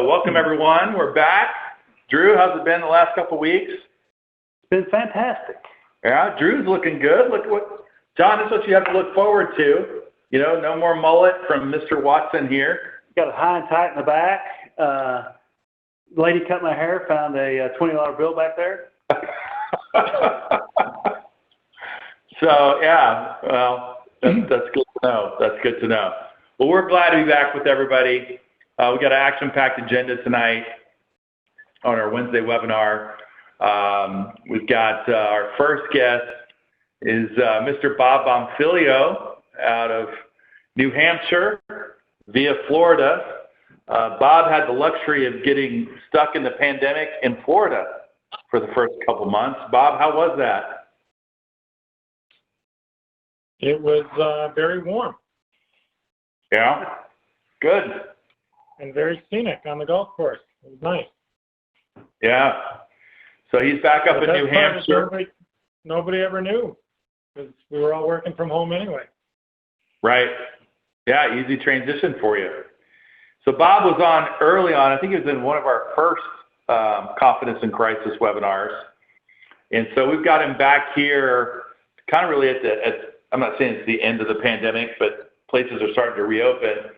So welcome everyone. We're back. Drew, how's it been the last couple of weeks? It's been fantastic. Yeah, Drew's looking good. Look what, John, this is what you have to look forward to. You know, no more mullet from Mr. Watson here. Got it high and tight in the back. Lady cut my hair, found a $20 bill back there. So, yeah, well, that's good to know. That's good to know. Well, we're glad to be back with everybody. We got an action-packed agenda tonight on our Wednesday webinar. We've got our first guest is Mr. Bob Bonfiglio out of New Hampshire via Florida. Bob had the luxury of getting stuck in the pandemic in Florida for the first couple months. Bob, how was that? It was very warm. Yeah, good. And very scenic on the golf course. It was nice. Yeah. So he's back up in New Hampshire. Nobody ever knew because we were all working from home anyway. Right. Yeah, easy transition for you. So Bob was on early on. I think it was in one of our first Confidence in Crisis webinars. And so we've got him back here kind of really I'm not saying it's the end of the pandemic, but places are starting to reopen.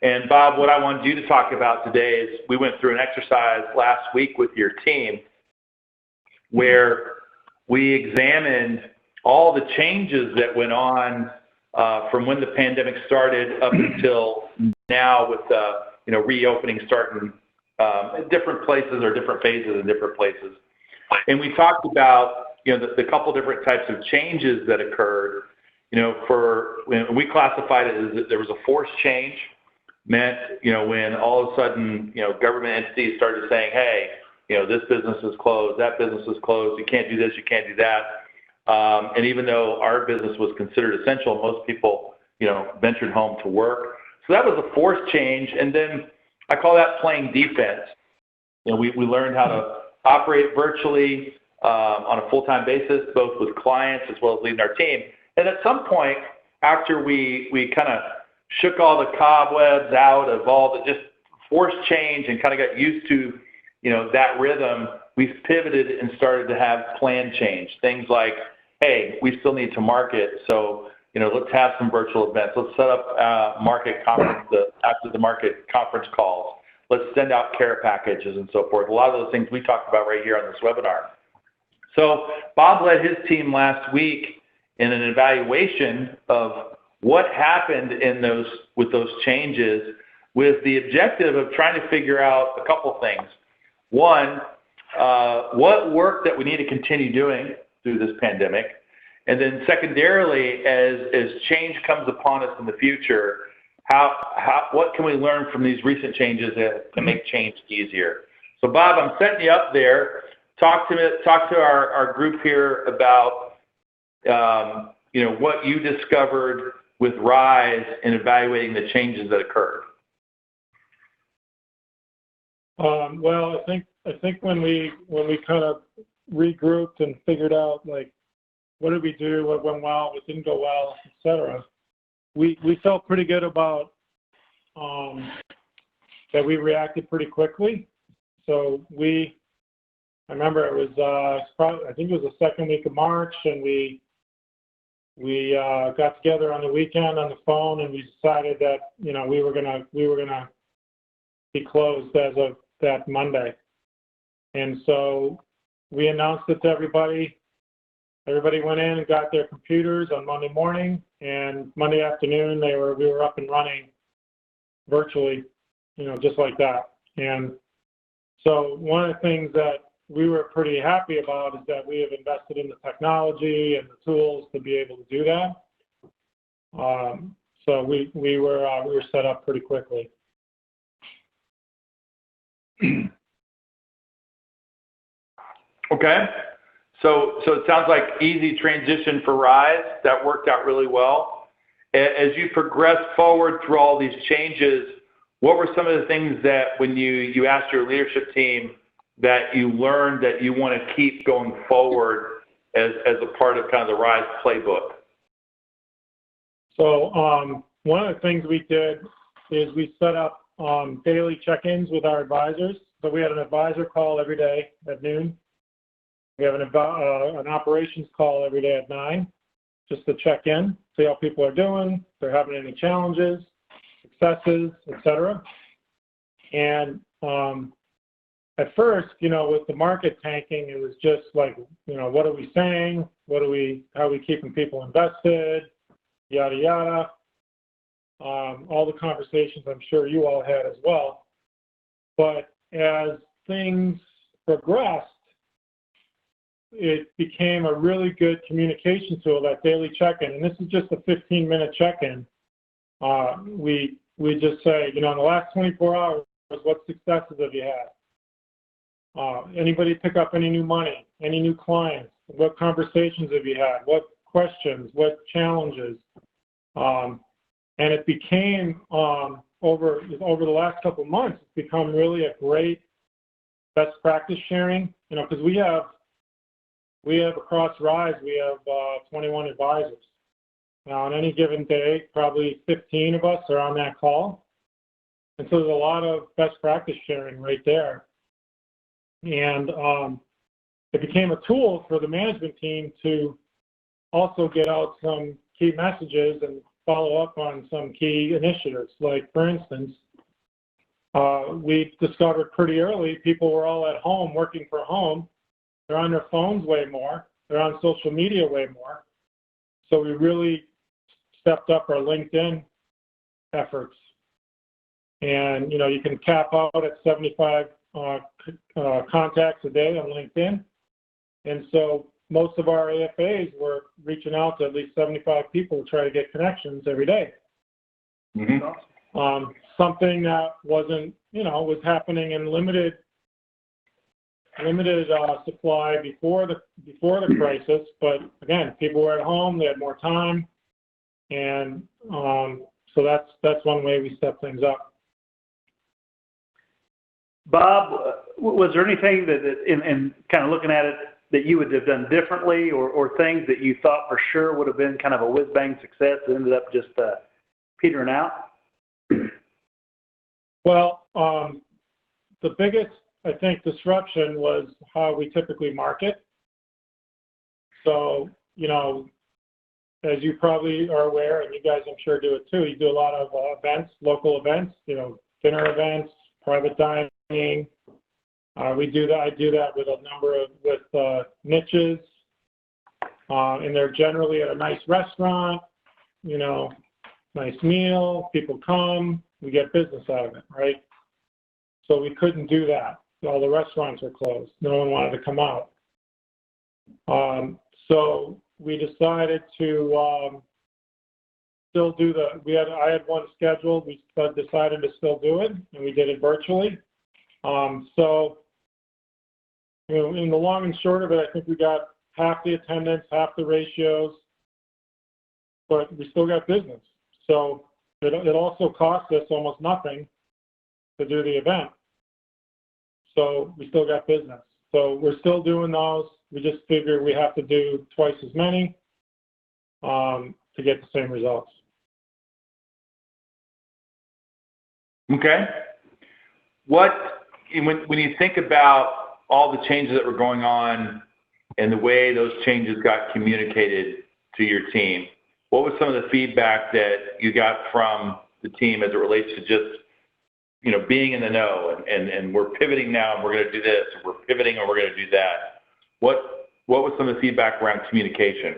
And Bob, what I wanted you to talk about today is we went through an exercise last week with your team where we examined all the changes that went on from when the pandemic started up until now with reopening starting in different places or different phases in different places. And we talked about the couple different types of changes that occurred. We classified it as there was a forced change, meant when all of a sudden government entities started saying, hey, this business is closed, that business is closed, you can't do this, you can't do that. And even though our business was considered essential, most people ventured home to work. So that was a forced change. And then I call that playing defense. We learned how to operate virtually on a full-time basis, both with clients as well as leading our team. And at some point, after we kind of shook all the cobwebs out of all the just forced change and kind of got used to, that rhythm, we've pivoted and started to have plan change. Things like, hey, we still need to market, so let's have some virtual events. Let's set up market conference after the market conference calls. Let's send out care packages and so forth. A lot of those things we talked about right here on this webinar. So Bob led his team last week in an evaluation of what happened with those changes, with the objective of trying to figure out a couple things. One, what work that we need to continue doing through this pandemic, and then secondarily, as change comes upon us in the future, what can we learn from these recent changes to make change easier? So Bob, I'm setting you up there. Talk to our group here about what you discovered with RISE in evaluating the changes that occurred. Well, I think when we kind of regrouped and figured out what did we do, what went well, what didn't go well, etc., we felt pretty good about that we reacted pretty quickly. So I remember it was I think it was the second week of March, and we got together on the weekend on the phone, and we decided that we were gonna be closed as of that Monday. And so we announced it to everybody. Everybody went in and got their computers on Monday morning, and Monday afternoon we were up and running virtually, just like that. And so one of the things that we were pretty happy about is that we have invested in the technology and the tools to be able to do that. So we were set up pretty quickly. Okay. So it sounds like easy transition for RISE. That worked out really well. As you progress forward through all these changes, what were some of the things that when you asked your leadership team that you learned that you want to keep going forward as a part of kind of the RISE playbook? So one of the things we did is we set up daily check-ins with our advisors. So we had an advisor call every day at noon. We have an operations call every day at 9, just to check in, see how people are doing, if they're having any challenges, successes, etc. And at first, with the market tanking, it was just like, what are we saying? How are we keeping people invested? Yada, yada. All the conversations I'm sure you all had as well. But as things progressed, it became a really good communication tool, that daily check-in. And this is just a 15-minute check-in. We just say, in the last 24 hours, what successes have you had? Anybody pick up any new money? Any new clients? What conversations have you had? What questions? What challenges? And it became, over the last couple of months, it's become really a great best practice sharing, because we have across RISE, we have 21 advisors. Now, on any given day, probably 15 of us are on that call. And so there's a lot of best practice sharing right there. And it became a tool for the management team to also get out some key messages and follow up on some key initiatives. Like, for instance, we discovered pretty early people were all at home, working from home. They're on their phones way more. They're on social media way more. So we really stepped up our LinkedIn efforts. And, you can cap out at 75 contacts a day on LinkedIn. And so most of our AFAs were reaching out to at least 75 people to try to get connections every day. Mm-hmm. Something that wasn't, was happening in limited supply before the crisis. But again, people were at home, they had more time, and so that's one way we step things up. Bob, was there anything that in kind of looking at it, that you would have done differently, or things that you thought for sure would have been kind of a whiz-bang success that ended up just petering out? Well, the biggest, I think, disruption was how we typically market. So, as you probably are aware, and you guys I'm sure do it too, you do a lot of events, local events, dinner events, private dining. I do that with a number of niches, and they're generally at a nice restaurant, nice meal, people come, we get business out of it, right? So we couldn't do that. All the restaurants were closed. No one wanted to come out. So we decided to still do I had one scheduled. We decided to still do it, and we did it virtually. So, in the long and short of it, I think we got half the attendance, half the ratios, but we still got business. So it also cost us almost nothing to do the event. So we still got business. So we're still doing those. We just figure we have to do twice as many to get the same results. Okay. When you think about all the changes that were going on and the way those changes got communicated to your team, what was some of the feedback that you got from the team as it relates to just, being in the know and we're pivoting now and we're going to do this, or we're pivoting and we're going to do that? What was some of the feedback around communication?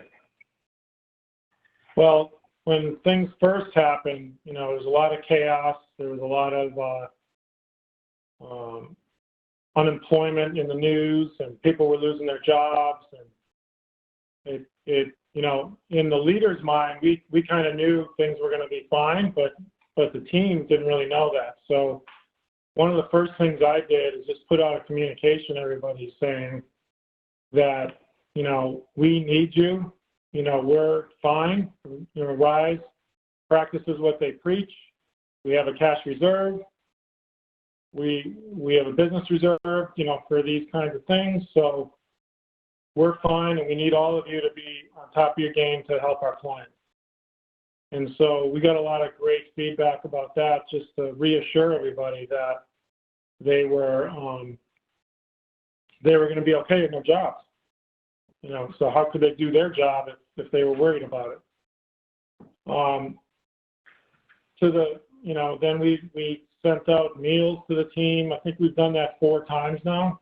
Well, when things first happened, there was a lot of chaos. There was a lot of unemployment in the news, and people were losing their jobs. And in the leader's mind, we kind of knew things were going to be fine, but the team didn't really know that. So one of the first things I did is just put out a communication to everybody saying that, we need you. We're fine. RISE practices what they preach. We have a cash reserve. We have a business reserve, for these kinds of things. So we're fine, and we need all of you to be on top of your game to help our clients. And so we got a lot of great feedback about that, just to reassure everybody that they were going to be okay in their jobs. So how could they do their job if they were worried about it? Then we sent out meals to the team. I think we've done that 4 times now.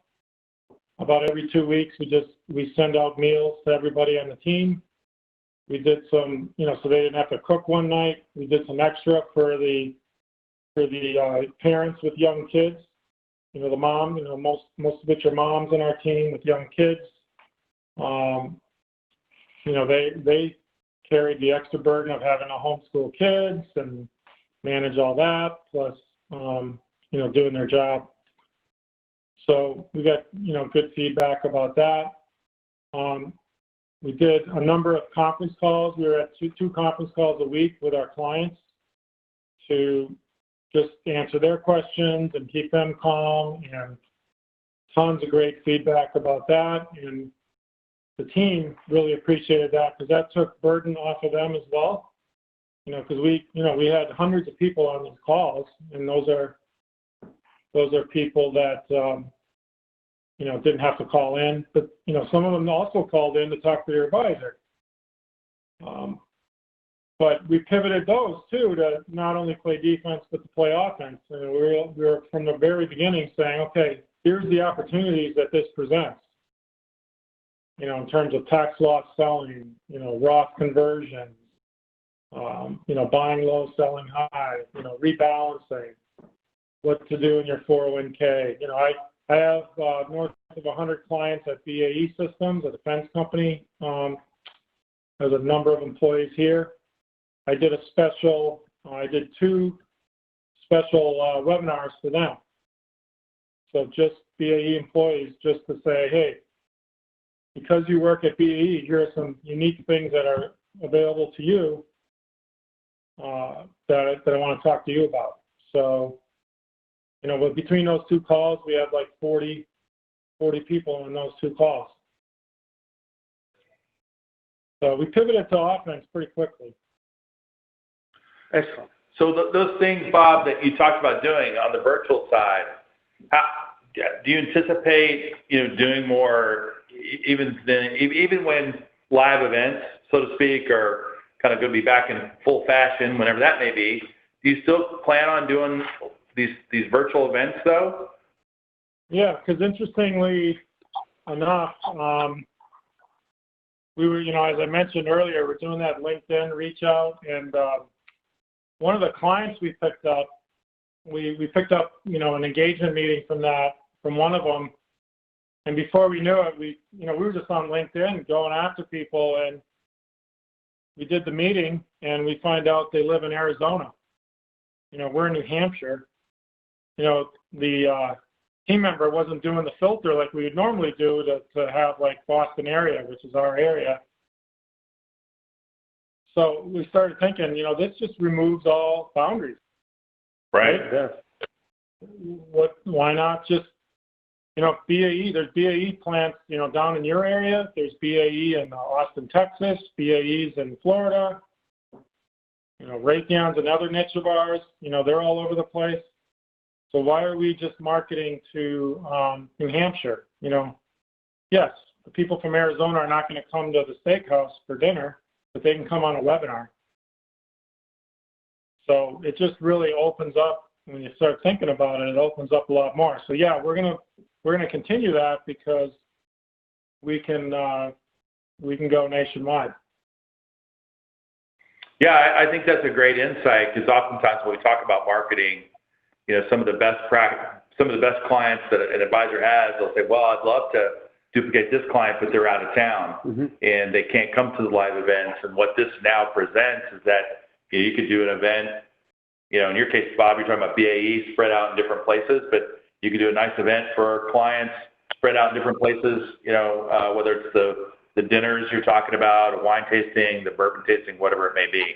About every 2 weeks, we send out meals to everybody on the team. We did some, so they didn't have to cook one night. We did some extra for the parents with young kids. The mom, most of which are moms on our team with young kids. They carried the extra burden of having to homeschool kids and manage all that, plus, doing their job. So we got, good feedback about that. We did a number of conference calls. We were at two conference calls a week with our clients to just answer their questions and keep them calm, and tons of great feedback about that. And the team really appreciated that because that took burden off of them as well. Because we had hundreds of people on these calls, and those are people that didn't have to call in, but some of them also called in to talk to their advisor. But we pivoted those too to not only play defense but to play offense. And we were from the very beginning saying, okay, here's the opportunities that this presents. In terms of tax loss selling, Roth conversion, buying low, selling high, rebalancing, what to do in your 401k. I have north of 100 clients at BAE Systems, a defense company. There's a number of employees here. I did 2 special webinars for them. So just BAE employees, just to say, hey, because you work at BAE, here are some unique things that are available to you that I want to talk to you about. So, but between those 2 calls, we had like 40 people in those 2 calls. So we pivoted to offense pretty quickly. Excellent. So those things, Bob, that you talked about doing on the virtual side, do you anticipate, doing more, even when live events, so to speak, are kind of going to be back in full fashion, whenever that may be? Do you still plan on doing these virtual events, though? Yeah, because interestingly enough, we were, as I mentioned earlier, we're doing that LinkedIn reach out, and one of the clients we picked up, we picked up, an engagement meeting from one of them, and before we knew it, we were just on LinkedIn going after people, and we did the meeting, and we find out they live in Arizona. We're in New Hampshire. The team member wasn't doing the filter like we would normally do to have like Boston area, which is our area. So we started thinking, this just removes all boundaries. Right. Yeah. Why not just, BAE, there's BAE plants, down in your area. There's BAE in Austin, Texas, BAE's in Florida. Raytheon's another niche of ours. They're all over the place. So why are we just marketing to New Hampshire? Yes, the people from Arizona are not going to come to the steakhouse for dinner, but they can come on a webinar. So it just really opens up, when you start thinking about it, it opens up a lot more. So yeah, we're gonna continue that because we can go nationwide. Yeah, I think that's a great insight, because oftentimes when we talk about marketing, some of the best clients that an advisor has, they'll say, well, I'd love to duplicate this client, but they're out of town, and they can't come to the live events. And what this now presents is that you could do an event, in your case, Bob, you're talking about BAE spread out in different places, but you could do a nice event for clients spread out in different places, whether it's the dinners you're talking about, a wine tasting, the bourbon tasting, whatever it may be.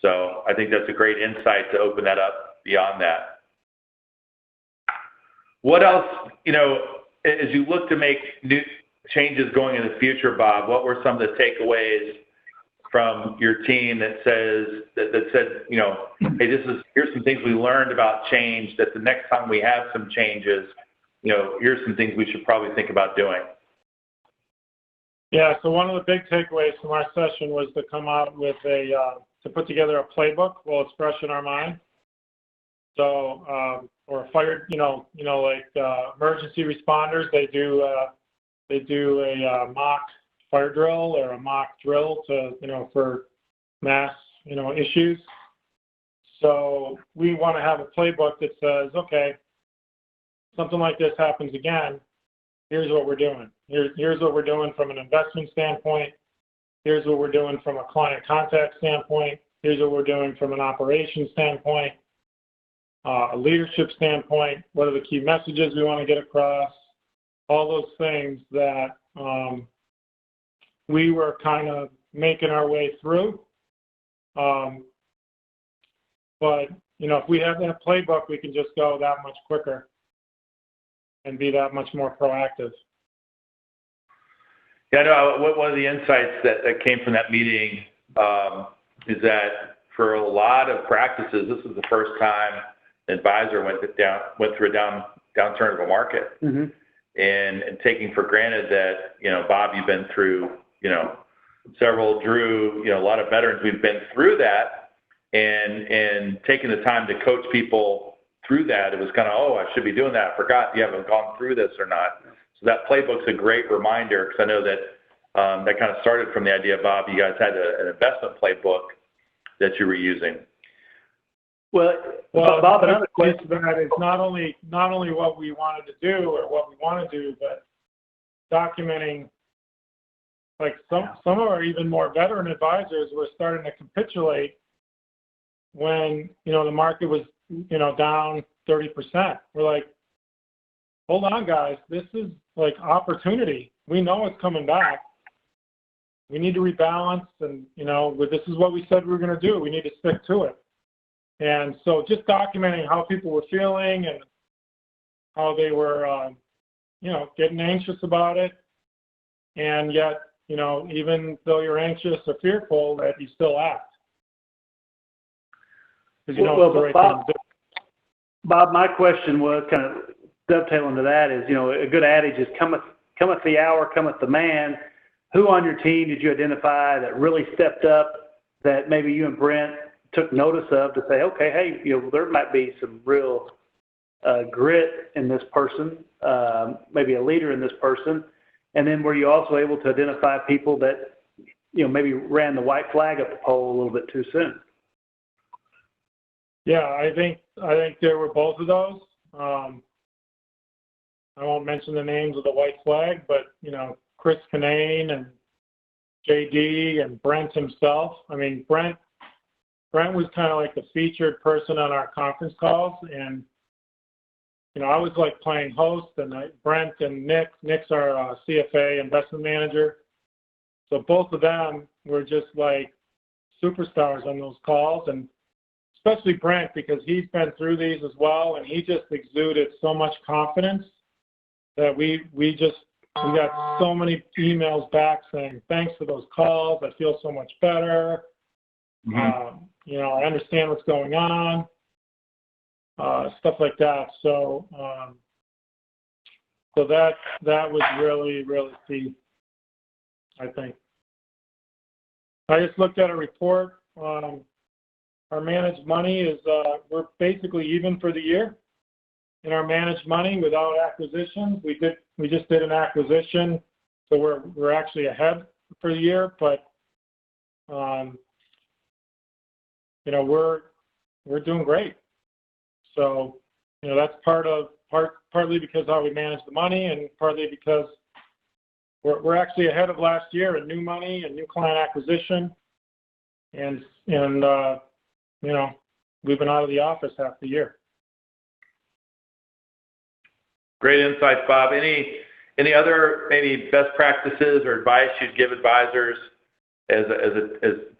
So I think that's a great insight to open that up beyond that. What else, as you look to make new changes going in the future, Bob, what were some of the takeaways from your team that said, you know, hey, here's some things we learned about change, that the next time we have some changes, you know, here's some things we should probably think about doing? Yeah, so one of the big takeaways from our session was to come out with to put together a playbook while it's fresh in our mind. So, or fire, like emergency responders, they do a mock fire drill or a mock drill to, for mass, issues. So we want to have a playbook that says, okay, something like this happens again, here's what we're doing. Here's what we're doing from an investment standpoint. Here's what we're doing from a client contact standpoint. Here's what we're doing from an operations standpoint, a leadership standpoint. What are the key messages we want to get across? All those things that we were kind of making our way through. But, if we have that playbook, we can just go that much quicker and be that much more proactive. Yeah, no, one of the insights that came from that meeting is that for a lot of practices, this is the first time an advisor went through a downturn of a market. Mm-hmm. And taking for granted that, Bob, you've been through, several, Drew, a lot of veterans, we've been through that, and taking the time to coach people through that, it was kind of, I should be doing that. I forgot you haven't gone through this or not. So that playbook's a great reminder, because I know that that kind of started from the idea, Bob, you guys had an investment playbook that you were using. Well, Bob, another question that is not only what we wanted to do or what we want to do, but documenting, like some of our even more veteran advisors were starting to capitulate when, the market was, down 30%. We're like, hold on, guys, this is like opportunity. We know it's coming back. We need to rebalance, and, this is what we said we were going to do. We need to stick to it. And so just documenting how people were feeling and how they were, getting anxious about it. And yet, even though you're anxious or fearful, that you still act. Because it's the right thing to do. Bob, my question was kind of dovetailing to that is, a good adage is cometh the hour, cometh the man. Who on your team did you identify that really stepped up, that maybe you and Brent took notice of, to say, okay, hey, there might be some real grit in this person, maybe a leader in this person? And then were you also able to identify people that, maybe ran the white flag up the pole a little bit too soon? Yeah, I think there were both of those. I won't mention the names of the white flag, but, Chris Kinane and JD and Brent himself. I mean, Brent was kind of like the featured person on our conference calls, and I was like playing host, and Brent and Nick's our CFA investment manager. So both of them were just like superstars on those calls, and especially Brent, because he's been through these as well, and he just exuded so much confidence that we got so many emails back saying, thanks for those calls. I feel so much better. Mm-hmm. I understand what's going on, stuff like that. So, so that was really, really key, I think. I just looked at a report. Our managed money is, we're basically even for the year in our managed money without acquisitions. We just did an acquisition, so we're actually ahead for the year, but we're doing great. So, that's partly because how we manage the money, and partly because we're actually ahead of last year in new money and new client acquisition. And we've been out of the office half the year. Great insights, Bob. Any other maybe best practices or advice you'd give advisors as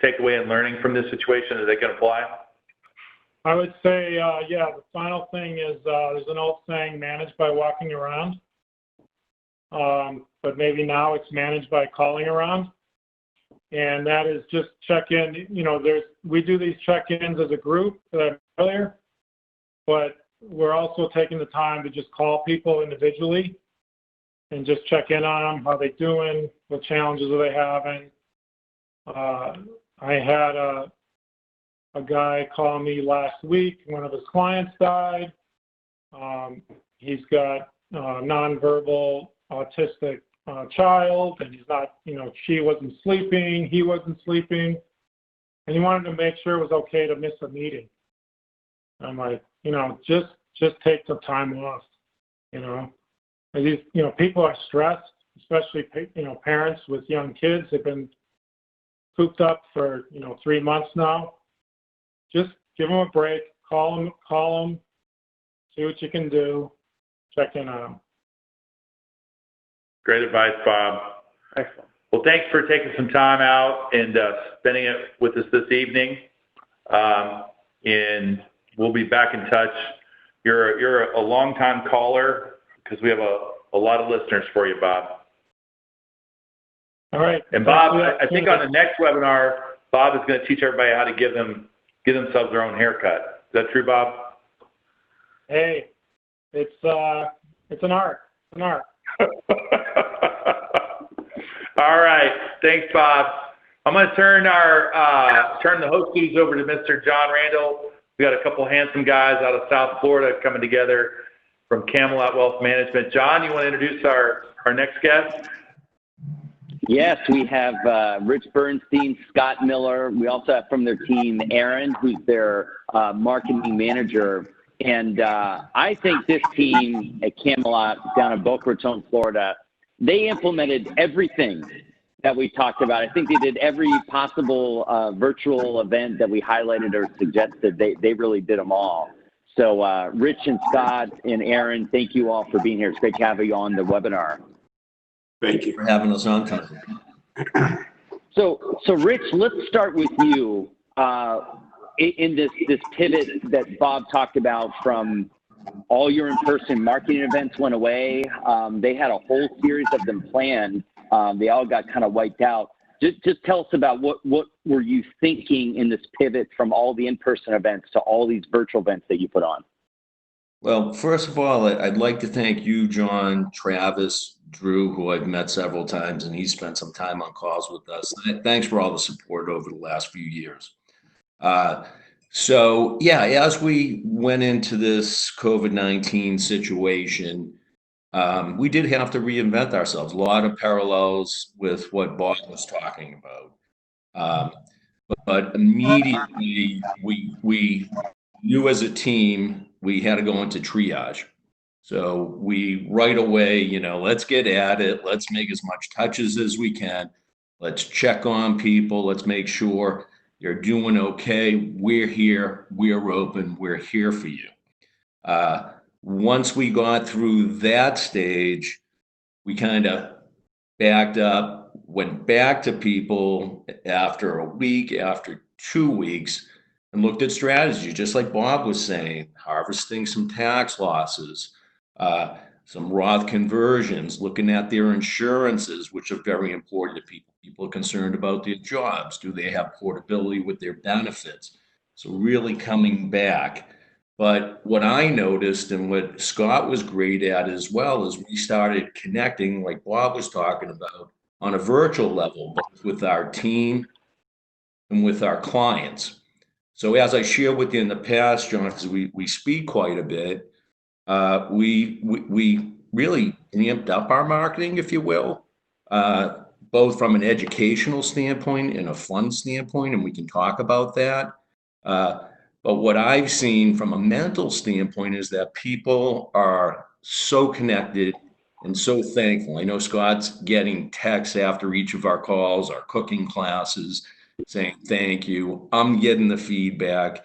takeaway and learning from this situation that they can apply? I would say, the final thing is there's an old saying, managed by walking around, but maybe now it's managed by calling around. And that is just check-in. We do these check-ins as a group earlier, but we're also taking the time to just call people individually and just check in on them, how they doing, what challenges are they having. I had a guy call me last week. One of his clients died. He's got nonverbal autistic child, and he's not, she wasn't sleeping, he wasn't sleeping, and he wanted to make sure it was okay to miss a meeting. I'm like, just take some time off, And these, people are stressed, especially, parents with young kids have been cooped up for, 3 months now. Just give them a break, call them, see what you can do, check in on them. Great advice, Bob. Excellent. Well, thanks for taking some time out and spending it with us this evening. And we'll be back in touch. You're a long-time caller because we have a lot of listeners for you, Bob. All right. And Bob, I think on the next webinar, Bob is going to teach everybody how to give themselves their own haircut. Is that true, Bob? Hey, it's an art. It's an art. All right. Thanks, Bob. I'm going to turn the host duties over to Mr. John Randall. We got a couple handsome guys out of South Florida coming together from Camelot Wealth Management. John, you want to introduce our next guest? Yes, we have Rich Bernstein, Scott Miller. We also have from their team Aaron, who's their marketing manager. And I think this team at Camelot down in Boca Raton, Florida, they implemented everything that we talked about. I think they did every possible virtual event that we highlighted or suggested. They really did them all. So Rich and Scott and Aaron, thank you all for being here. It's great to have you on the webinar. Thank you for having us on, Tom. So Rich, let's start with you. In this pivot that Bob talked about, from all your in-person marketing events went away. They had a whole series of them planned. They all got kind of wiped out. Just tell us about what were you thinking in this pivot from all the in-person events to all these virtual events that you put on? Well, first of all, I'd like to thank you, John, Travis, Drew, who I've met several times, and he spent some time on calls with us. Thanks for all the support over the last few years. So yeah, as we went into this COVID-19 situation, we did have to reinvent ourselves. A lot of parallels with what Bob was talking about. But immediately we knew as a team, we had to go into triage. So we right away, let's get at it. Let's make as much touches as we can. Let's check on people. Let's make sure you're doing okay. We're here. We're open. We're here for you. Once we got through that stage, we kind of backed up, went back to people after a week, after 2 weeks, and looked at strategy, just like Bob was saying, harvesting some tax losses, some Roth conversions, looking at their insurances, which are very important to people. People are concerned about their jobs. Do they have portability with their benefits? So really coming back. But what I noticed, and what Scott was great at as well, is we started connecting, like Bob was talking about, on a virtual level, both with our team and with our clients. So as I shared with you in the past, John, because we speak quite a bit, we really amped up our marketing, if you will, both from an educational standpoint and a fun standpoint, and we can talk about that. But what I've seen from a mental standpoint is that people are so connected and so thankful. I know Scott's getting texts after each of our calls, our cooking classes, saying thank you. I'm getting the feedback.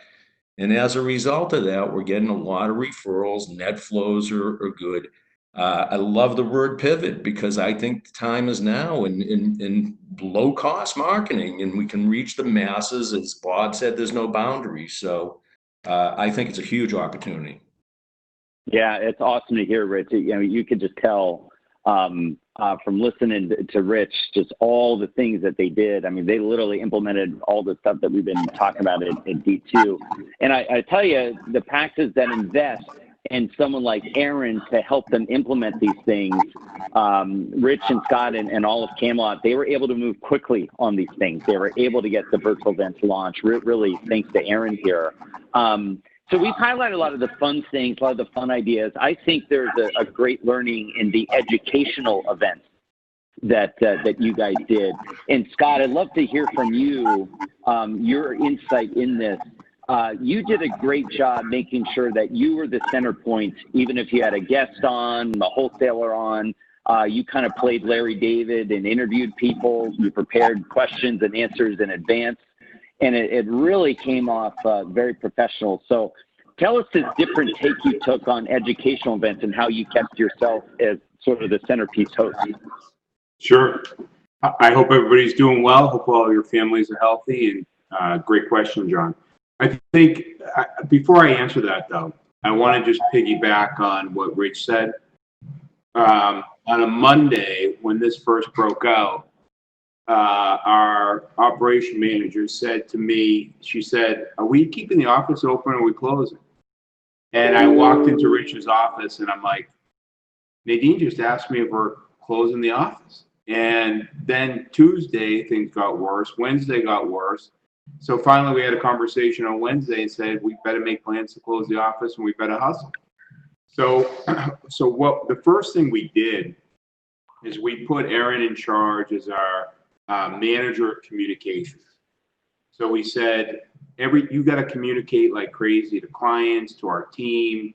And as a result of that, we're getting a lot of referrals. Net flows are good. I love the word pivot because I think the time is now in low cost marketing, and we can reach the masses. As Bob said, there's no boundaries. So I think it's a huge opportunity. Yeah, it's awesome to hear, Rich. You could just tell from listening to Rich, just all the things that they did. I mean, they literally implemented all the stuff that we've been talking about at D2. And I tell you, the practices that invest in someone like Aaron to help them implement these things, Rich and Scott and all of Camelot, they were able to move quickly on these things. They were able to get the virtual events launched, really thanks to Aaron here. So we've highlighted a lot of the fun things, a lot of the fun ideas. I think there's a great learning in the educational events that you guys did. And Scott, I'd love to hear from you, your insight in this. You did a great job making sure that you were the center point, even if you had a guest on, a wholesaler on. You kind of played Larry David and interviewed people. You prepared questions and answers in advance. And it really came off very professional. So tell us this different take you took on educational events and how you kept yourself as sort of the centerpiece host. Sure. I hope everybody's doing well. Hope all your families are healthy. And great question, John. I think before I answer that, though, I want to just piggyback on what Rich said. On a Monday, when this first broke out, our operation manager said to me, she said, "Are we keeping the office open or are we closing?" And I walked into Rich's office and I'm like, Nadine just asked me if we're closing the office. And then Tuesday, things got worse. Wednesday got worse. So finally we had a conversation on Wednesday and said, we better make plans to close the office and we better hustle. So what the first thing we did is we put Aaron in charge as our manager of communications. So we said, you got to communicate like crazy to clients, to our team,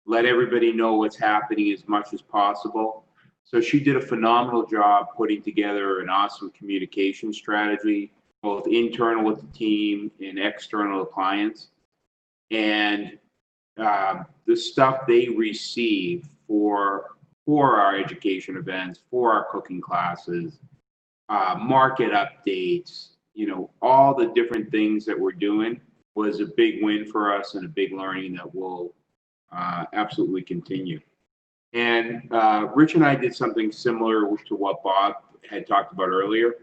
let everybody know what's happening as much as possible. So she did a phenomenal job putting together an awesome communication strategy, both internal with the team and external to clients. And the stuff they receive for our education events, for our cooking classes, market updates, all the different things that we're doing was a big win for us and a big learning that will absolutely continue. And Rich and I did something similar to what Bob had talked about earlier,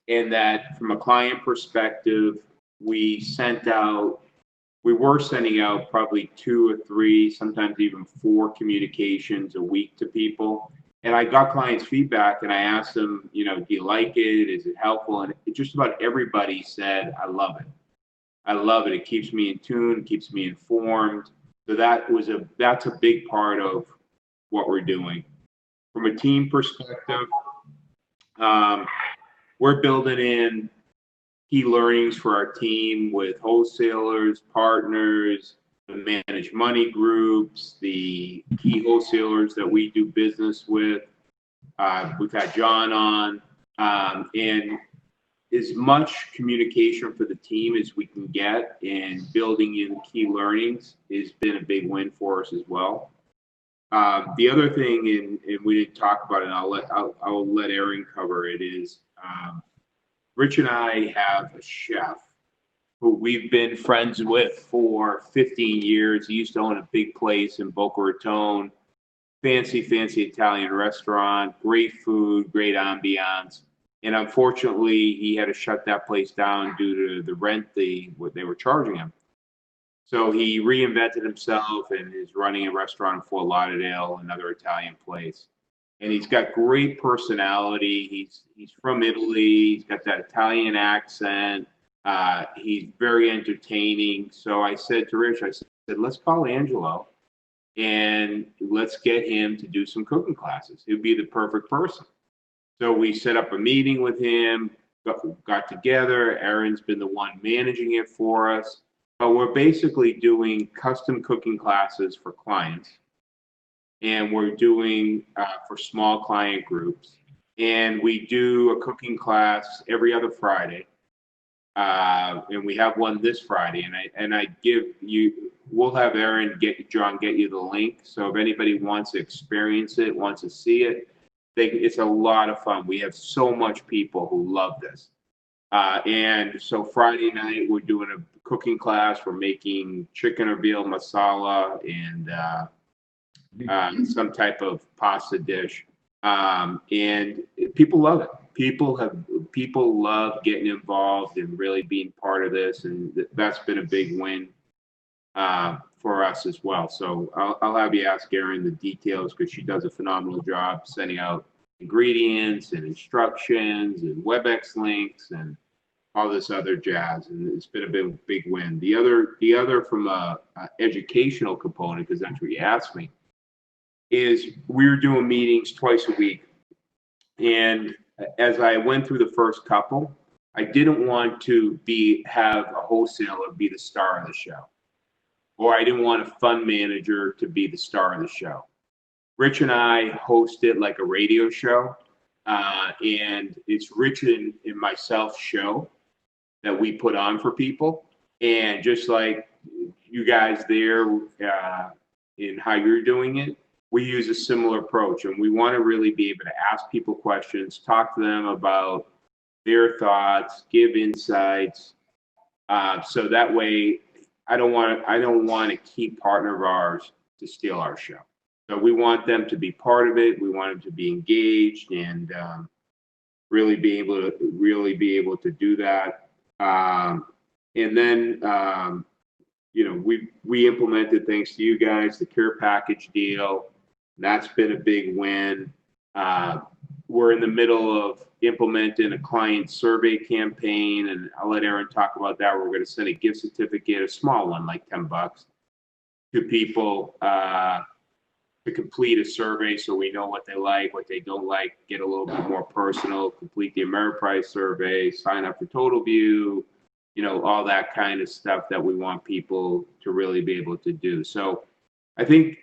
in that from a client perspective, we were sending out probably 2 or 3, sometimes even 4 communications a week to people. And I got clients' feedback and I asked them, do you like it? Is it helpful? And just about everybody said, I love it. I love it. It keeps me in tune, keeps me informed. So that's a big part of what we're doing. From a team perspective, we're building in key learnings for our team with wholesalers, partners, the managed money groups, the key wholesalers that we do business with. We've had John on, and as much communication for the team as we can get and building in key learnings has been a big win for us as well. The other thing, and we didn't talk about it, and I'll let Aaron cover it, is Rich and I have a chef who we've been friends with for 15 years. He used to own a big place in Boca Raton, fancy Italian restaurant, great food, great ambiance. And unfortunately, he had to shut that place down due to the rent what they were charging him. So he reinvented himself and is running a restaurant in Fort Lauderdale, another Italian place. And he's got great personality. He's from Italy. He's got that Italian accent. He's very entertaining. So I said to Rich, I said, let's call Angelo and let's get him to do some cooking classes. He'd be the perfect person. So we set up a meeting with him, got together. Aaron's been the one managing it for us. But we're basically doing custom cooking classes for clients. And we're doing for small client groups. And we do a cooking class every other Friday. And we have one this Friday. And I give you, we'll have John get you the link. So if anybody wants to experience it, wants to see it, it's a lot of fun. We have so much people who love this. And so Friday night, we're doing a cooking class. We're making chicken or veal masala and some type of pasta dish. And people love it. People love getting involved and really being part of this, and that's been a big win for us as well. So I'll have you ask Erin the details, because she does a phenomenal job sending out ingredients and instructions and WebEx links and all this other jazz, and it's been a big win. The other from a educational component, because that's what you asked me, is we're doing meetings twice a week. And as I went through the first couple, I didn't want to have a wholesaler be the star of the show, or I didn't want a fund manager to be the star of the show. Rich and I host it like a radio show, and it's Rich and myself show that we put on for people. And just like you guys there in how you're doing it, we use a similar approach, and we want to really be able to ask people questions, talk to them about their thoughts, give insights. So that way, I don't want a key partner of ours to steal our show. So we want them to be part of it. We want them to be engaged and really be able to do that. And then we implemented, thanks to you guys, the care package deal. That's been a big win. We're in the middle of implementing a client survey campaign, and I'll let Erin talk about that. We're going to send a gift certificate, a small one, like $10, to people to complete a survey, so we know what they like, what they don't like, get a little bit more personal, complete the Ameriprise survey, sign up for TotalView, all that kind of stuff that we want people to really be able to do. So I think,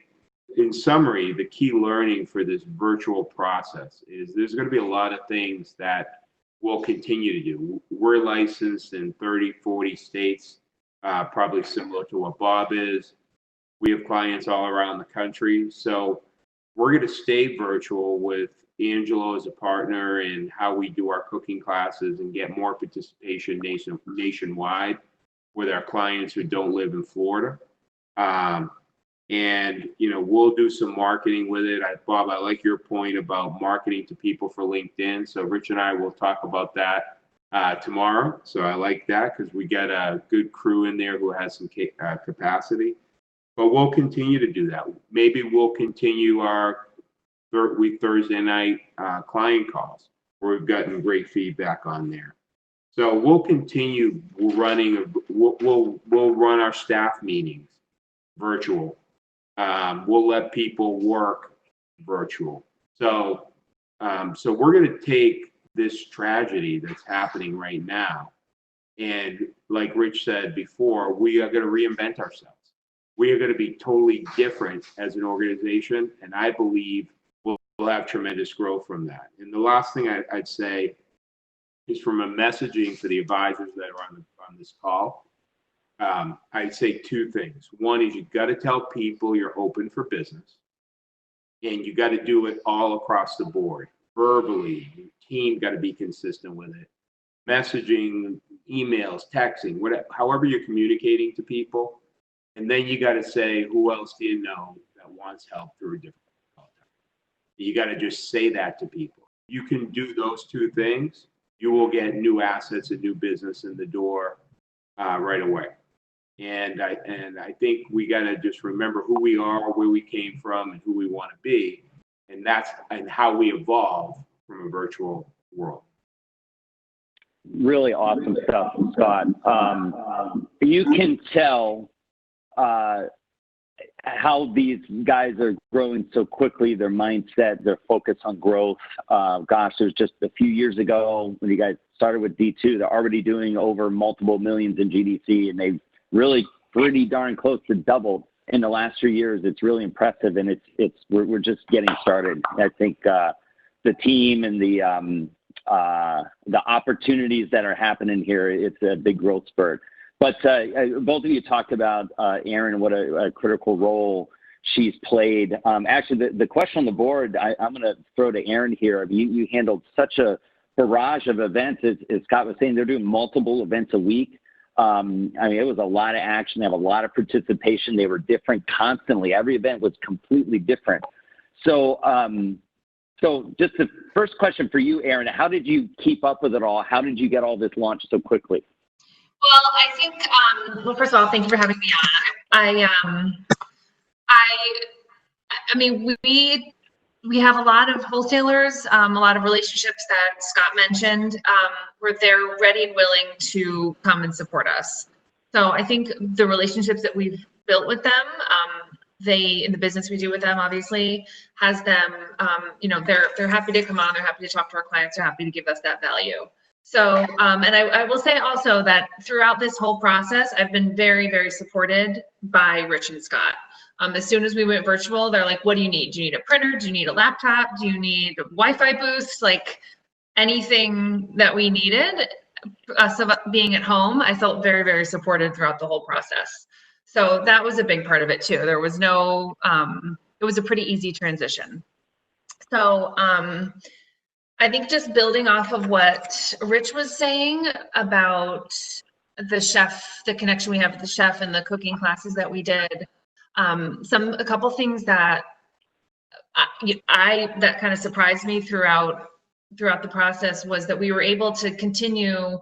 in summary, the key learning for this virtual process is there's going to be a lot of things that we'll continue to do. We're licensed in 30, 40 states, probably similar to what Bob is. We have clients all around the country. So we're going to stay virtual with Angelo as a partner and how we do our cooking classes and get more participation nationwide with our clients who don't live in Florida. And, we'll do some marketing with it. Bob, I like your point about marketing to people for LinkedIn. So Rich and I will talk about that tomorrow. So I like that, because we got a good crew in there who has some capacity. But we'll continue to do that. Maybe we'll continue our Thursday night client calls, where we've gotten great feedback on there. So we'll continue running. We'll run our staff meetings virtual. We'll let people work virtual. So we're going to take this tragedy that's happening right now, and like Rich said before, we are going to reinvent ourselves. We are going to be totally different as an organization, and I believe we'll have tremendous growth from that. And the last thing I'd say is, from a messaging for the advisors that are on this call, I'd say two things. One is, you got to tell people you're open for business, and you got to do it all across the board. Verbally, your team got to be consistent with it. Messaging, emails, texting, whatever, however you're communicating to people. And then you got to say, who else do you know that wants help through a different time? You got to just say that to people. You can do those two things, you will get new assets and new business in the door right away. And I think we got to just remember who we are, where we came from, and who we want to be, and how we evolve from a virtual world. Really awesome stuff, Scott. You can tell how these guys are growing so quickly, their mindset, their focus on growth. Gosh, there's just a few years ago when you guys started with D2, they're already doing over multiple millions in GDC, and they've really pretty darn close to doubled in the last 3 years. It's really impressive, and we're just getting started. I think the team and the opportunities that are happening here, it's a big growth spurt. But both of you talked about Erin, what a critical role she's played. Actually, the question on the board, I'm going to throw to Erin here. I mean, you handled such a barrage of events. As Scott was saying, they're doing multiple events a week. I mean, it was a lot of action. They have a lot of participation. They were different constantly. Every event was completely different. So So just the first question for you, Aaron, how did you keep up with it all? How did you get all this launched so quickly? Well, I think, well, first of all, thank you for having me on. I mean, we have a lot of wholesalers, a lot of relationships that Scott mentioned, where they're ready and willing to come and support us. So I think the relationships that we've built with them, in the business we do with them, obviously, has them, they're happy to come on, they're happy to talk to our clients, they're happy to give us that value. So, and I will say also that throughout this whole process, I've been very, very supported by Rich and Scott. As soon as we went virtual, they're like, what do you need? Do you need a printer? Do you need a laptop? Do you need a Wi-Fi boost? Like anything that we needed, us being at home, I felt very, very supported throughout the whole process. So that was a big part of it too. There was no, it was a pretty easy transition. So I think just building off of what Rich was saying about the chef, the connection we have with the chef and the cooking classes that we did, a couple things that that kind of surprised me throughout the process was that we were able to continue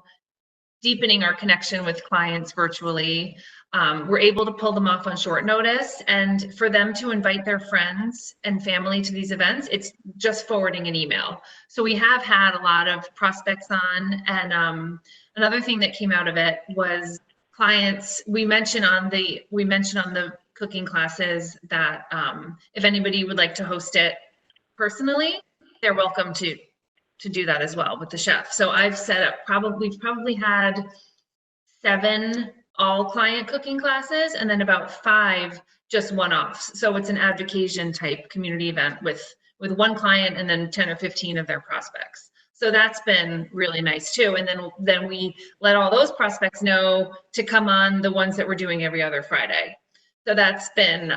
deepening our connection with clients virtually. We're able to pull them off on short notice, and for them to invite their friends and family to these events, it's just forwarding an email. So we have had a lot of prospects on, and another thing that came out of it was clients. We mentioned on the cooking classes that if anybody would like to host it personally, they're welcome to do that as well with the chef. So I've set up we've probably had 7 all client cooking classes and then about 5 just one-offs. So it's an advocation type community event with one client and then 10 or 15 of their prospects. So that's been really nice too. And then we let all those prospects know to come on the ones that we're doing every other Friday. So that's been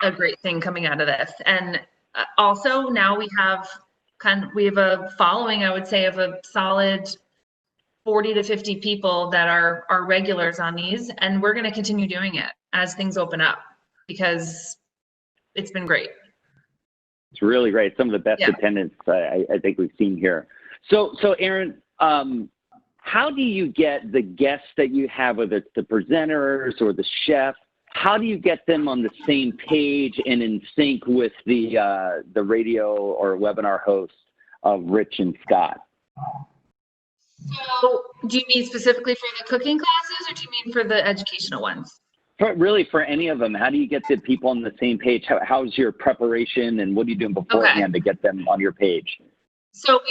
a great thing coming out of this. And also now we have a following, I would say, of a solid 40 to 50 people that are regulars on these, and we're going to continue doing it as things open up because it's been great. It's really great. Some of the best attendance I think we've seen here. So Aaron, how do you get the guests that you have, whether it's the presenters or the chef, how do you get them on the same page and in sync with the radio or webinar hosts of Rich and Scott? So do you mean specifically for the cooking classes or do you mean for the educational ones? Really for any of them. How do you get the people on the same page? How's your preparation and what are you doing beforehand to get them on your page? So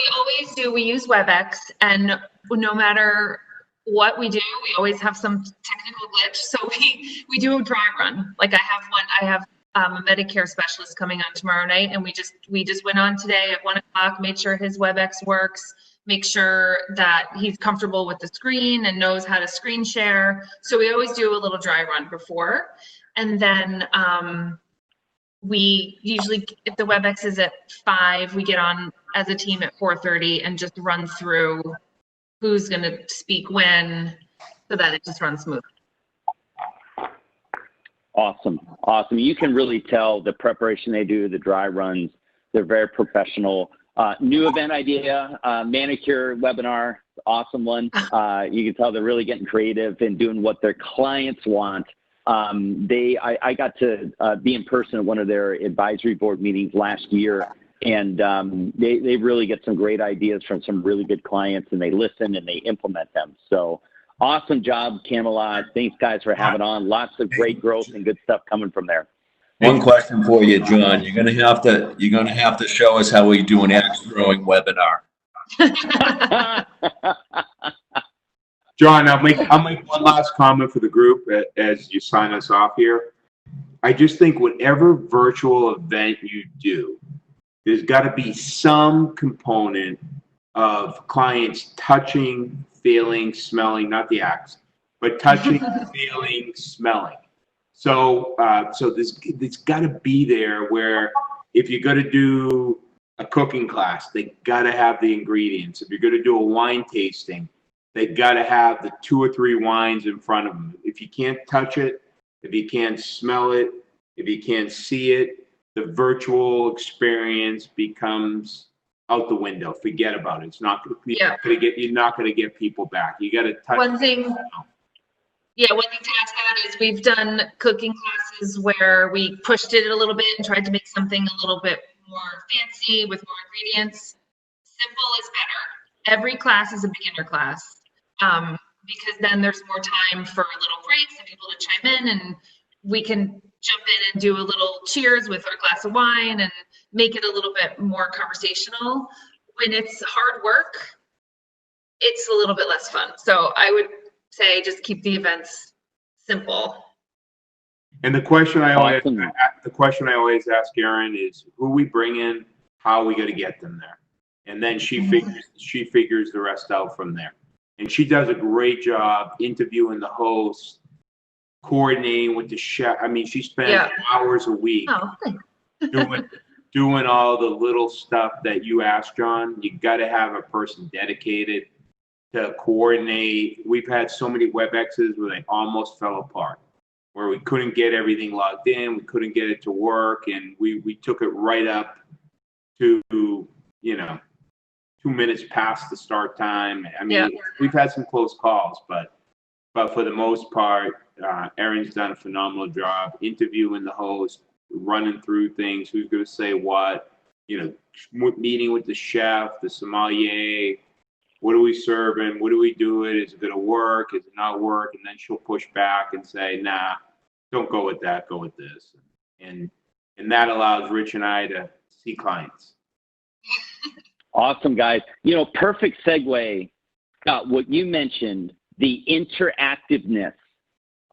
we use WebEx, and no matter what we do, we always have some technical glitch. So we do a dry run. Like I have a Medicare specialist coming on tomorrow night, and we just went on today at 1 o'clock, made sure his WebEx works, make sure that he's comfortable with the screen and knows how to screen share. So we always do a little dry run before. And then we usually, if the WebEx is at 5, we get on as a team at 4:30 and just run through who's going to speak when so that it just runs smooth. Awesome. You can really tell the preparation they do, the dry runs, they're very professional. New event idea, manicure webinar, awesome one. You can tell they're really getting creative and doing what their clients want. I got to be in person at one of their advisory board meetings last year, and they really get some great ideas from some really good clients, and they listen and they implement them. So awesome job, Camelot. Thanks, guys, for having on. Lots of great growth and good stuff coming from there. One question for you, John. You're gonna have to show us how we do an axe throwing webinar. John, I'll make one last comment for the group as you sign us off here. I just think whatever virtual event you do, there's got to be some component of clients touching, feeling, smelling, not the acts, but touching, feeling, smelling. So there's got to be there where if you're going to do a cooking class, they got to have the ingredients. If you're going to do a wine tasting, they got to have the 2 or 3 wines in front of them. If you can't touch it, if you can't smell it, if you can't see it, the virtual experience becomes out the window. Forget about it. It's not you're not going to get people back. You got to touch. One thing to add to that is we've done cooking classes where we pushed it a little bit and tried to make something a little bit more fancy with more ingredients. Simple is better. Every class is a beginner class, because then there's more time for little breaks and people to chime in, and we can jump in and do a little cheers with our glass of wine and make it a little bit more conversational. When it's hard work, it's a little bit less fun. So I would say just keep the events simple. And the question I always ask Erin is, who we bring in, how are we going to get them there? And then she figures the rest out from there. And she does a great job interviewing the host, coordinating with the chef. I mean, she spends hours a week doing all the little stuff that you asked, John. You got to have a person dedicated to coordinate. We've had so many WebExes where they almost fell apart, where we couldn't get everything logged in, we couldn't get it to work, and we took it right up to 2 minutes past the start time. I mean, we've had some close calls, but for the most part, Erin's done a phenomenal job interviewing the host, running through things, who's going to say what, meeting with the chef, the sommelier, what are we serving, what do we do it, is it going to work, is it not work, and then she'll push back and say, nah, don't go with that, go with this. And that allows Rich and I to see clients. Awesome, guys. Perfect segue, Scott, what you mentioned, the interactiveness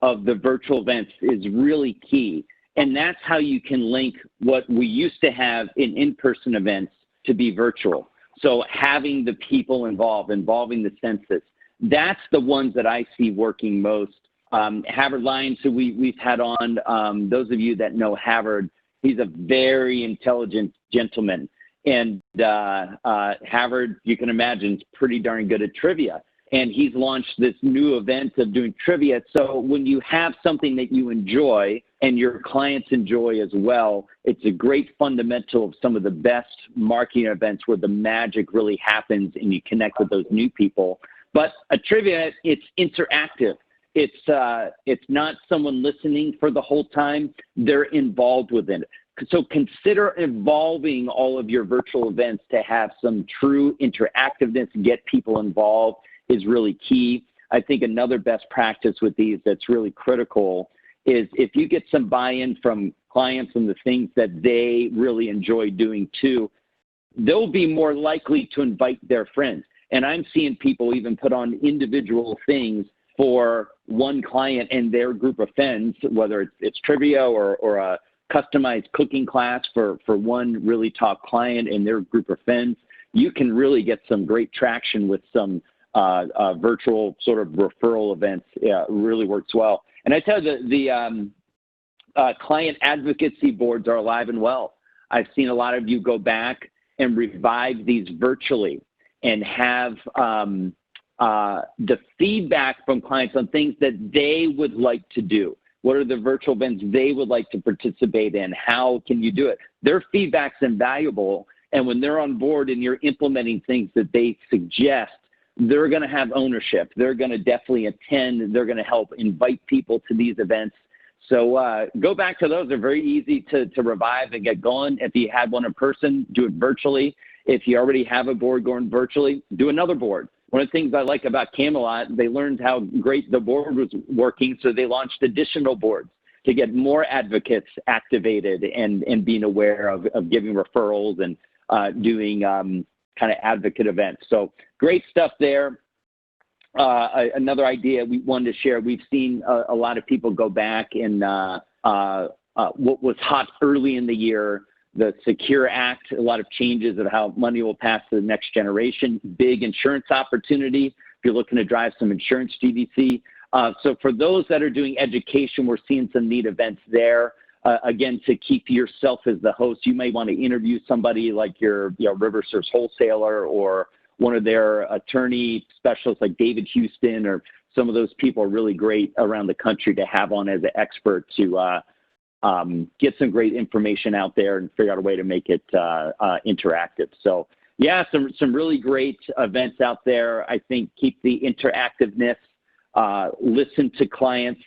of the virtual events is really key. And that's how you can link what we used to have in-person events to be virtual. So having the people involving the census, that's the ones that I see working most. Havard Lyons, who we've had on, those of you that know Havard, he's a very intelligent gentleman. And Havard, you can imagine, is pretty darn good at trivia. And he's launched this new event of doing trivia. So when you have something that you enjoy and your clients enjoy as well, it's a great fundamental of some of the best marketing events where the magic really happens and you connect with those new people. But a trivia, it's interactive. It's not someone listening for the whole time. They're involved with it. So consider evolving all of your virtual events to have some true interactiveness, get people involved is really key. I think another best practice with these that's really critical is if you get some buy-in from clients and the things that they really enjoy doing too, they'll be more likely to invite their friends. And I'm seeing people even put on individual things for one client and their group of friends, whether it's trivia or a customized cooking class for one really top client and their group of friends. You can really get some great traction with some virtual sort of referral events. Really works well. And I tell you, the client advocacy boards are alive and well. I've seen a lot of you go back and revive these virtually and have the feedback from clients on things that they would like to do. What are the virtual events they would like to participate in? How can you do it? Their feedback's invaluable. And when they're on board and you're implementing things that they suggest, they're going to have ownership. They're going to definitely attend. They're going to help invite people to these events. So go back to those. They're very easy to revive and get going. If you had one in person, do it virtually. If you already have a board going virtually, do another board. One of the things I like about Camelot, they learned how great the board was working, so they launched additional boards to get more advocates activated and being aware of giving referrals and doing kind of advocate events. So great stuff there. Another idea we wanted to share, we've seen a lot of people go back and what was hot early in the year, the Secure Act, a lot of changes of how money will pass to the next generation, big insurance opportunity if you're looking to drive some insurance GDC. So for those that are doing education, we're seeing some neat events there. Again, to keep yourself as the host, you may want to interview somebody like your RiverSource wholesaler or one of their attorney specialists like David Houston, or some of those people are really great around the country to have on as an expert to get some great information out there and figure out a way to make it interactive. So yeah, some really great events out there. I think keep the interactiveness, listen to clients,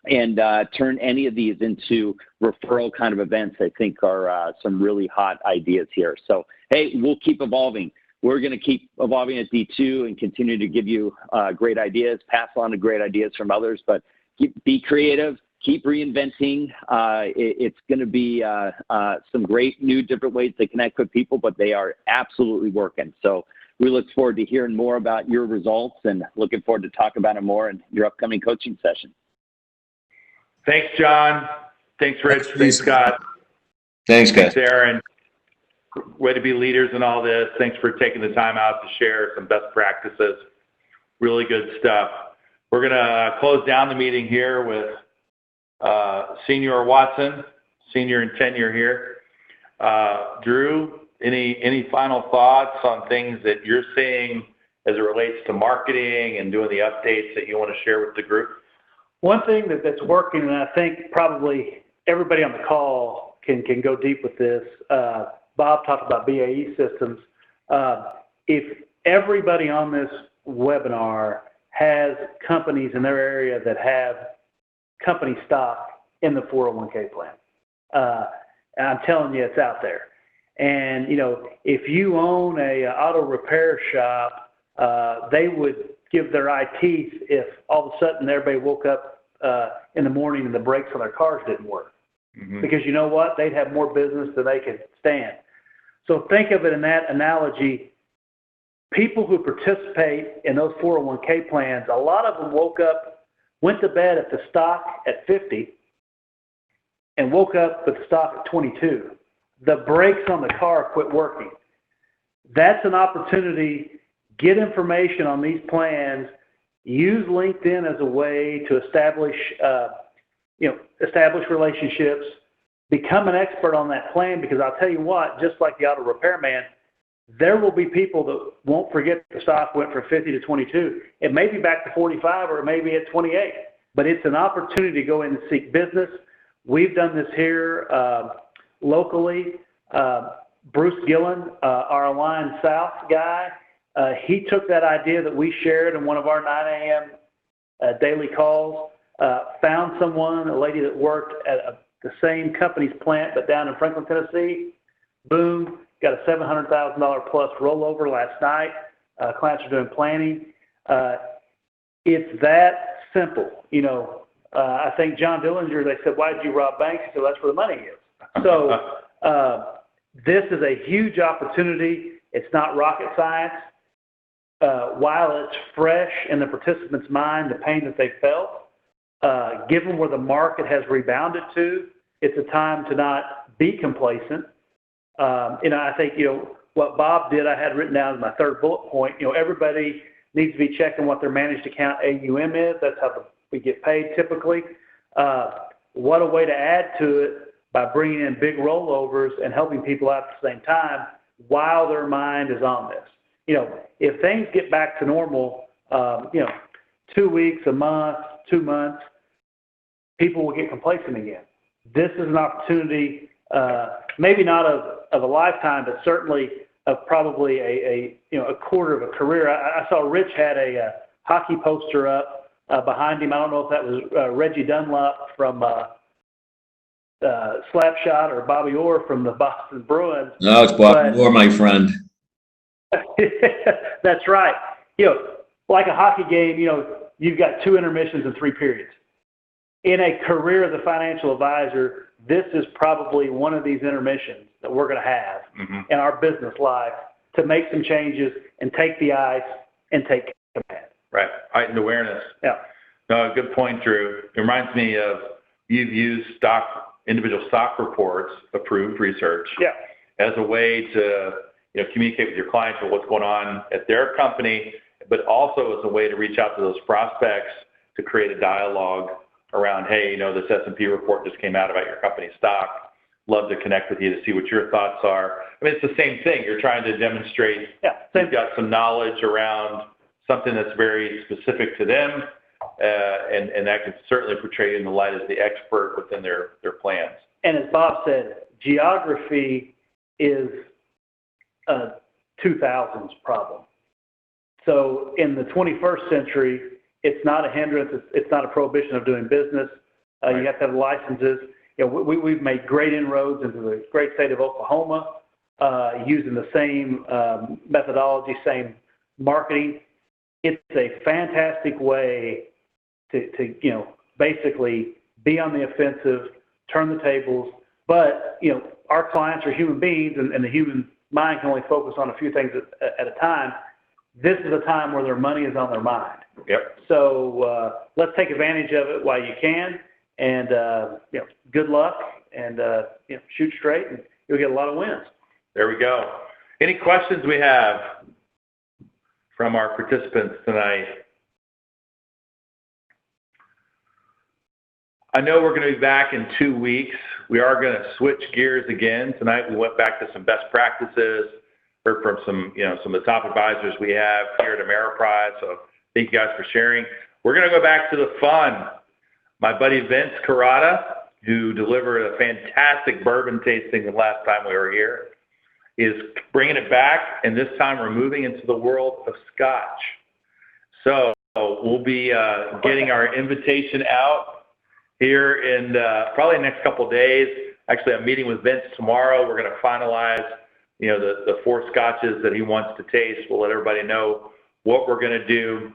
and turn any of these into referral kind of events, I think are some really hot ideas here. So, hey, we'll keep evolving. We're going to keep evolving at D2 and continue to give you great ideas, pass on the great ideas from others, but be creative, keep reinventing. It's going to be some great new different ways to connect with people, but they are absolutely working. So we look forward to hearing more about your results and looking forward to talk about it more in your upcoming coaching session. Thanks, John. Thanks, Rich. Thanks, Scott. Thanks, guys. Thanks, Aaron. Way to be leaders in all this. Thanks for taking the time out to share some best practices. Really good stuff. We're going to close down the meeting here with Senior Watson, senior and tenure here. Drew, any final thoughts on things that you're seeing as it relates to marketing and doing the updates that you want to share with the group? One thing that's working, and I think probably everybody on the call can go deep with this. Bob talked about BAE systems. If everybody on this webinar has companies in their area that have company stock in the 401k plan, and I'm telling you, it's out there. And, you know, if you own a auto repair shop, they would give their IT if all of a sudden everybody woke up in the morning and the brakes on their cars didn't work. Mm-hmm. Because you know what? They'd have more business than they could stand. So think of it in that analogy. People who participate in those 401k plans, a lot of them went to bed at the stock at 50 and woke up with the stock at 22. The brakes on the car quit working. That's an opportunity. Get information on these plans. Use LinkedIn as a way to establish relationships. Become an expert on that plan, because I'll tell you what, just like the auto repairman, there will be people that won't forget the stock went from 50 to 22. It may be back to 45 or it may be at 28, but it's an opportunity to go in and seek business. We've done this here locally. Bruce Gillen, our Align South guy, he took that idea that we shared in one of our 9 a.m. Daily calls, found someone, a lady that worked at the same company's plant but down in Franklin, Tennessee. Boom, got a $700,000 plus rollover last night. Clients are doing planning. It's that simple. You know, I think John Dillinger, they said, "Why did you rob banks?" He said, "That's where the money is." So this is a huge opportunity. It's not rocket science. While it's fresh in the participant's mind, the pain that they felt, given where the market has rebounded to, it's a time to not be complacent. I think, what Bob did, I had written down as my third bullet point. Everybody needs to be checking what their managed account AUM is. That's how we get paid typically. What a way to add to it by bringing in big rollovers and helping people out at the same time while their mind is on this. If things get back to normal, 2 weeks, a month, 2 months, people will get complacent again. This is an opportunity, maybe not of a lifetime, but certainly of probably a quarter of a career. I saw Rich had a hockey poster up behind him. I don't know if that was Reggie Dunlop from Slapshot or Bobby Orr from the Boston Bruins. No, it's Bobby Orr, my friend. That's right. Like a hockey game, you've got 2 intermissions and 3 periods. In a career as a financial advisor, this is probably one of these intermissions that we're going to have in our business life to make some changes and take the ice and take command. Right. Heightened awareness. Yeah. No, good point, Drew. It reminds me of you've used individual stock reports, approved research, as a way to communicate with your clients about what's going on at their company, but also as a way to reach out to those prospects to create a dialogue around, hey, this S&P report just came out about your company's stock. Love to connect with you to see what your thoughts are. I mean, it's the same thing. You're trying to demonstrate you've got some knowledge around something that's very specific to them, and that could certainly portray you in the light as the expert within their plans. And as Bob said, geography is a 2000s problem. So in the 21st century, it's not a hindrance. It's not a prohibition of doing business. You have to have licenses. You know, we've made great inroads into the great state of Oklahoma using the same methodology, same marketing. It's a fantastic way to you know, basically be on the offensive, turn the tables. But, you know, our clients are human beings, and the human mind can only focus on a few things at a time. This is a time where their money is on their mind. Yep. So let's take advantage of it while you can, and you know, good luck, and you know, shoot straight, and you'll get a lot of wins. There we go. Any questions we have from our participants tonight? I know we're going to be back in 2 weeks. We are going to switch gears again. Tonight we went back to some best practices, heard from some of the top advisors we have here at Ameriprise. So thank you guys for sharing. We're going to go back to the fun. My buddy Vince Carrata, who delivered a fantastic bourbon tasting the last time we were here, is bringing it back, and this time we're moving into the world of Scotch. So we'll be getting our invitation out here in probably the next couple of days. Actually, I'm meeting with Vince tomorrow. We're going to finalize, you know, the 4 scotches that he wants to taste. We'll let everybody know what we're going to do.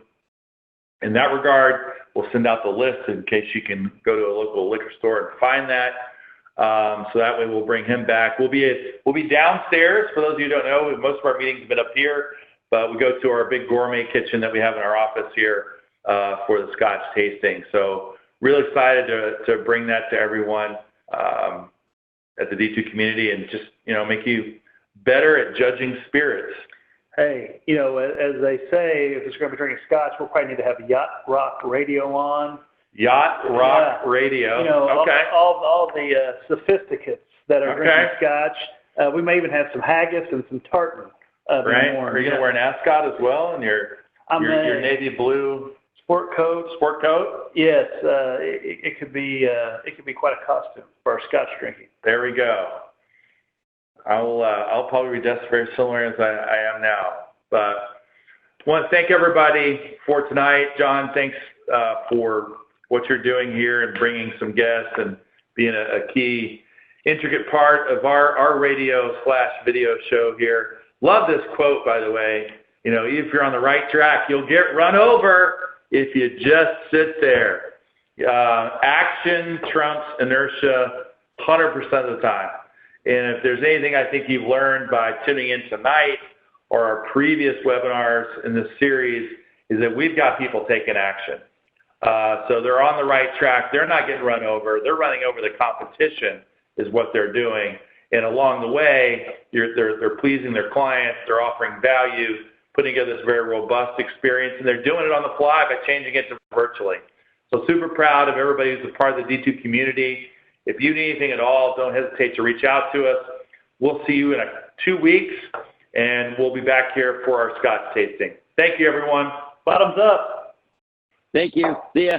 In that regard, we'll send out the list in case you can go to a local liquor store and find that. So that way we'll bring him back. We'll be downstairs. For those of you who don't know, most of our meetings have been up here, but we go to our big gourmet kitchen that we have in our office here for the Scotch tasting. So really excited to bring that to everyone at the D2 community, and just, you know, make you better at judging spirits. Hey, you know, as they say, if it's going to be drinking Scotch, we'll probably need to have Yacht Rock Radio on. Yacht Rock Radio. You know, okay. all the sophisticates that are drinking Scotch. We may even have some haggis and some tartan. Right. Are you going to wear an ascot as well, and your navy blue sport coat? Sport coat. Yes. It could be quite a costume for our Scotch drinking. There we go. I'll probably be dressed very similar as I am now. But I want to thank everybody for tonight. John, thanks for what you're doing here and bringing some guests and being a key, intricate part of our radio/video show here. Love this quote, by the way. You know, if you're on the right track, you'll get run over if you just sit there. Action trumps inertia 100% of the time. And if there's anything I think you've learned by tuning in tonight or our previous webinars in this series, is that we've got people taking action. So they're on the right track. They're not getting run over. They're running over the competition is what they're doing. And along the way, they're pleasing their clients. They're offering value, putting together this very robust experience, and they're doing it on the fly by changing it to virtually. So super proud of everybody who's a part of the D2 community. If you need anything at all, don't hesitate to reach out to us. We'll see you in 2 weeks, and we'll be back here for our Scotch tasting. Thank you, everyone. Bottoms up. Thank you. See ya.